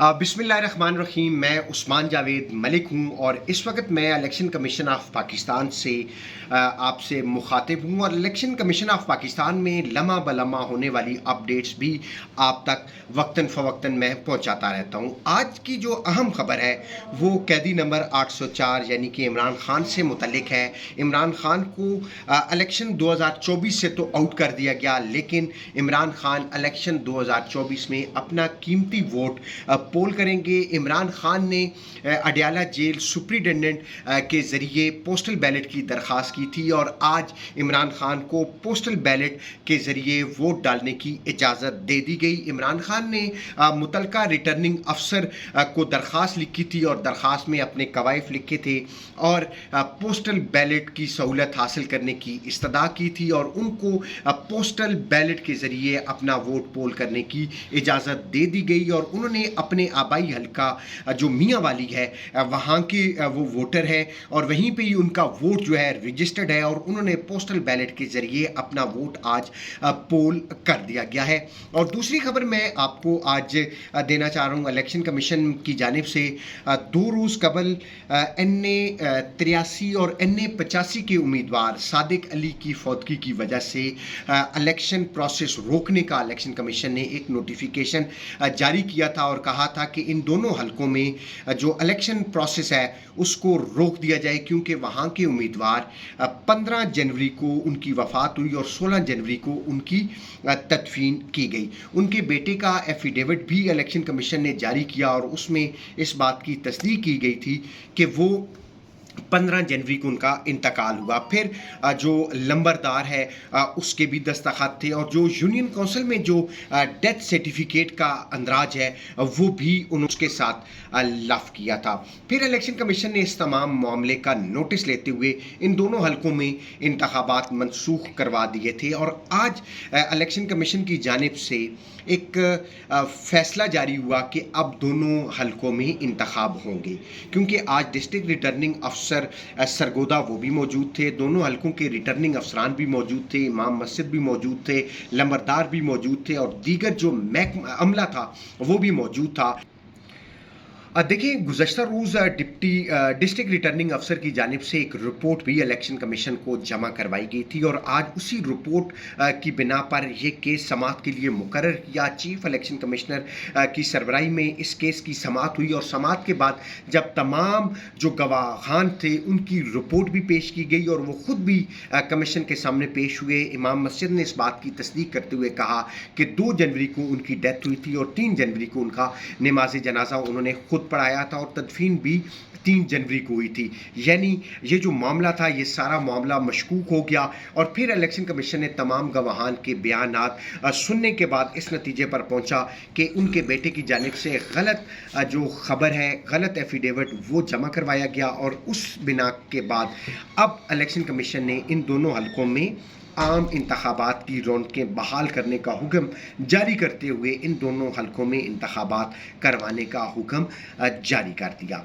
बिस्मिल्लाहिर्रहमानिर्रहीम। मैं उस्मान जावेद मलिक हूँ और इस वक्त मैं इलेक्शन कमीशन ऑफ पाकिस्तान से आपसे मुखातिब हूँ और इलेक्शन कमीशन ऑफ पाकिस्तान में लम्हा बलम्हा होने वाली अपडेट्स भी आप तक वक्तन फ़वक्तन मैं पहुँचाता रहता हूँ। आज की जो अहम खबर है वो कैदी नंबर 804 यानी कि इमरान खान से मुतल्लिक है। इमरान खान को इलेक्शन 2024 से तो आउट कर दिया गया, लेकिन इमरान खान इलेक्शन 2024 में अपना कीमती वोट पोल करेंगे। इमरान खान ने अडयाला जेल सुप्रिटेंडेंट के ज़रिए पोस्टल बैलेट की दरख्वास्त की थी और आज इमरान खान को पोस्टल बैलेट के ज़रिए वोट डालने की इजाज़त दे दी गई। इमरान खान ने मुतलका रिटर्निंग अफसर को दरख्वास्त लिखी थी और दरख्वास्त में अपने कवायफ लिखे थे और पोस्टल बैलेट की सहूलत हासिल करने की इस्तदा की थी और उनको पोस्टल बैलेट के ज़रिए अपना वोट पोल करने की इजाज़त दे दी गई और उन्होंने अपने आबाई हल्का जो मियाँ वाली है वहाँ के वो वोटर है और वहीं पे ही उनका वोट जो है रजिस्टर्ड है और उन्होंने पोस्टल बैलेट के ज़रिए अपना वोट आज पोल कर दिया गया है। और दूसरी खबर मैं आपको आज देना चाह रहा हूँ, इलेक्शन कमीशन की जानिब से 2 रोज़ कबल NA 83 और NA 85 के उम्मीदवार सादिक अली की फौतगी की वजह से इलेक्शन प्रोसेस रोकने का इलेक्शन कमीशन ने एक नोटिफिकेशन जारी किया था और कहा था कि इन दोनों हलकों में जो इलेक्शन प्रोसेस है उसको रोक दिया जाए, क्योंकि वहाँ के उम्मीदवार 15 जनवरी को उनकी वफ़ात हुई और 16 जनवरी को उनकी तदफीन की गई। उनके बेटे का एफिडेविट भी इलेक्शन कमीशन ने जारी किया और उसमें इस बात की तस्दीक की गई थी कि वो 15 जनवरी को उनका इंतकाल हुआ। फिर जो लंबरदार है उसके भी दस्तखत थे और जो यूनियन काउंसिल में जो डेथ सर्टिफिकेट का अंदराज है वो भी उन्होंने उसके साथ लफ किया था। फिर इलेक्शन कमीशन ने इस तमाम मामले का नोटिस लेते हुए इन दोनों हलकों में इंतखाबात मनसूख करवा दिए थे और आज इलेक्शन कमीशन की जानिब से एक फ़ैसला जारी हुआ कि अब दोनों हलकों में इंतखाब होंगे, क्योंकि आज डिस्ट्रिक्ट रिटर्निंग अफसर सरगोदा वो भी मौजूद थे, दोनों हलकों के रिटर्निंग अफसरान भी मौजूद थे, इमाम मस्जिद भी मौजूद थे, लंबरदार भी मौजूद थे और दीगर जो अमला था वो भी मौजूद था। देखिए, गुज़श्ता रोज़ डिस्ट्रिक्ट रिटर्निंग अफसर की जानिब से एक रिपोर्ट भी इलेक्शन कमीशन को जमा करवाई गई थी और आज उसी रिपोर्ट की बिना पर यह केस समाअत के लिए मुकर्रर किया। चीफ इलेक्शन कमिश्नर की सरबराही में इस केस की समाअत हुई और समाअत के बाद जब तमाम जो गवाहान थे उनकी रिपोर्ट भी पेश की गई और वो ख़ुद भी कमीशन के सामने पेश हुए। इमाम मस्जिद ने इस बात की तस्दीक करते हुए कहा कि 2 जनवरी को उनकी डेथ हुई थी और 3 जनवरी को उनका नमाज जनाजा उन्होंने खुद पढ़ाया था और तदफीन भी 3 जनवरी को हुई थी। यानी ये जो मामला था ये सारा मामला मशकूक हो गया और फिर इलेक्शन कमीशन ने तमाम गवाहान के बयानात सुनने के बाद इस नतीजे पर पहुंचा कि उनके बेटे की जानिब से गलत जो खबर है, गलत एफिडेविट वो जमा करवाया गया और उस बिना के बाद अब इलेक्शन कमीशन ने इन दोनों हलकों में आम इंतखाबात की रौनकें बहाल करने का हुक्म जारी करते हुए इन दोनों हलकों में इंतखाबात करवाने का हुक्म जारी कर दिया।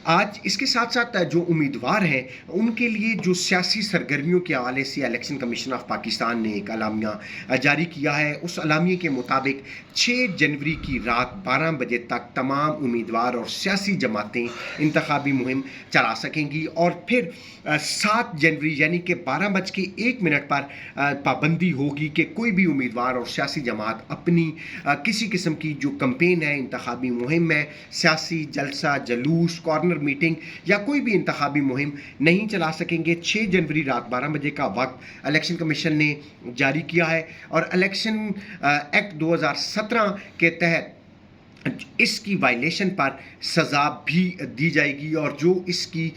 आज इसके साथ साथ जो उम्मीदवार हैं उनके लिए जो सियासी सरगर्मियों के हवाले से इलेक्शन कमीशन ऑफ पाकिस्तान ने एक अलामिया जारी किया है। उस अलामिया के मुताबिक 6 जनवरी की रात 12 बजे तक तमाम उम्मीदवार और सियासी जमातें इंतखाबी मुहिम चला सकेंगी और फिर 7 जनवरी यानी कि 12:01 पर पाबंदी होगी कि कोई भी उम्मीदवार और सियासी जमात अपनी किसी किस्म की जो कैंपेन है, इंतखाबी मुहिम है, सियासी जलसा जुलूस, कॉर्नर मीटिंग या कोई भी इंतखाबी मुहिम नहीं चला सकेंगे। 6 जनवरी रात 12 बजे का वक्त इलेक्शन कमीशन ने जारी किया है और इलेक्शन एक्ट 2017 के तहत इसकी वायलेशन पर सज़ा भी दी जाएगी और जो इसकी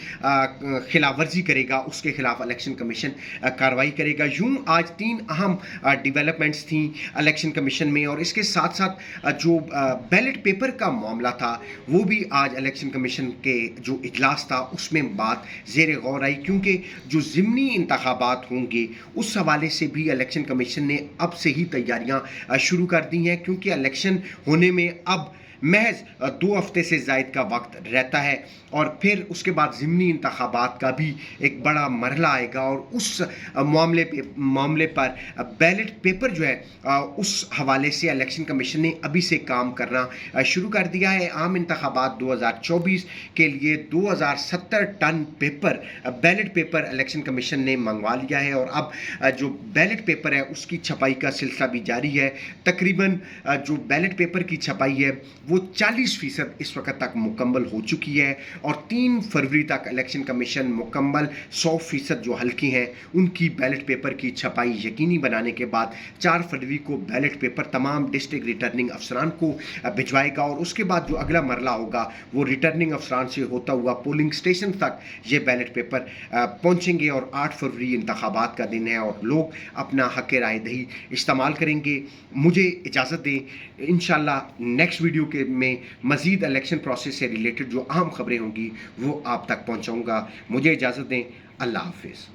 खिलाफ वर्जी करेगा उसके खिलाफ इलेक्शन कमीशन कार्रवाई करेगा। यूँ आज 3 अहम डेवलपमेंट्स थी इलेक्शन कमीशन में और इसके साथ साथ जो बैलेट पेपर का मामला था वो भी आज इलेक्शन कमीशन के जो इजलास था उसमें बात ज़ेर गौर आई, क्योंकि जो ज़िमनी इंतखाबात होंगे उस हवाले से भी इलेक्शन कमीशन ने अब से ही तैयारियाँ शुरू कर दी हैं, क्योंकि इलेक्शन होने में अब محض 2 ہفتے سے زائد کا وقت رہتا ہے اور پھر اس کے بعد ضمنی انتخابات کا بھی ایک بڑا مرحلہ آئے گا، اور اس معاملے پر بیلٹ پیپر جو ہے اس حوالے سے الیکشن کمیشن نے ابھی سے کام کرنا شروع کر دیا ہے۔ عام انتخابات 2024 کے لیے 2070 ton ballot paper election commission نے منگوا لیا ہے، اور اب جو بیلٹ پیپر ہے اس کی چھپائی کا سلسلہ بھی جاری ہے۔ تقریباً جو بیلٹ پیپر کی چھپائی ہے وہ 40% اس وقت تک مکمل ہو چکی ہے، اور 3 فروری تک الیکشن کمیشن مکمل 100% جو حلقے ہیں ان کی بیلٹ پیپر کی چھپائی یقینی بنانے کے بعد 4 فروری کو بیلٹ پیپر تمام ڈسٹرکٹ ریٹرننگ افسران کو بھجوائے گا، اور اس کے بعد جو اگلا مرحلہ ہوگا وہ ریٹرننگ افسران سے ہوتا ہوا پولنگ اسٹیشن تک یہ بیلٹ پیپر پہنچیں گے، اور 8 فروری انتخابات کا دن ہے اور لوگ اپنا حق رائے دہی استعمال کریں گے۔ مجھے اجازت دیں، انشاءاللہ نیکسٹ ویڈیو کے میں مزید الیکشن پروسیس سے ریلیٹڈ جو اہم خبریں ہوں گی وہ آپ تک پہنچاؤں گا۔ مجھے اجازت دیں، اللہ حافظ۔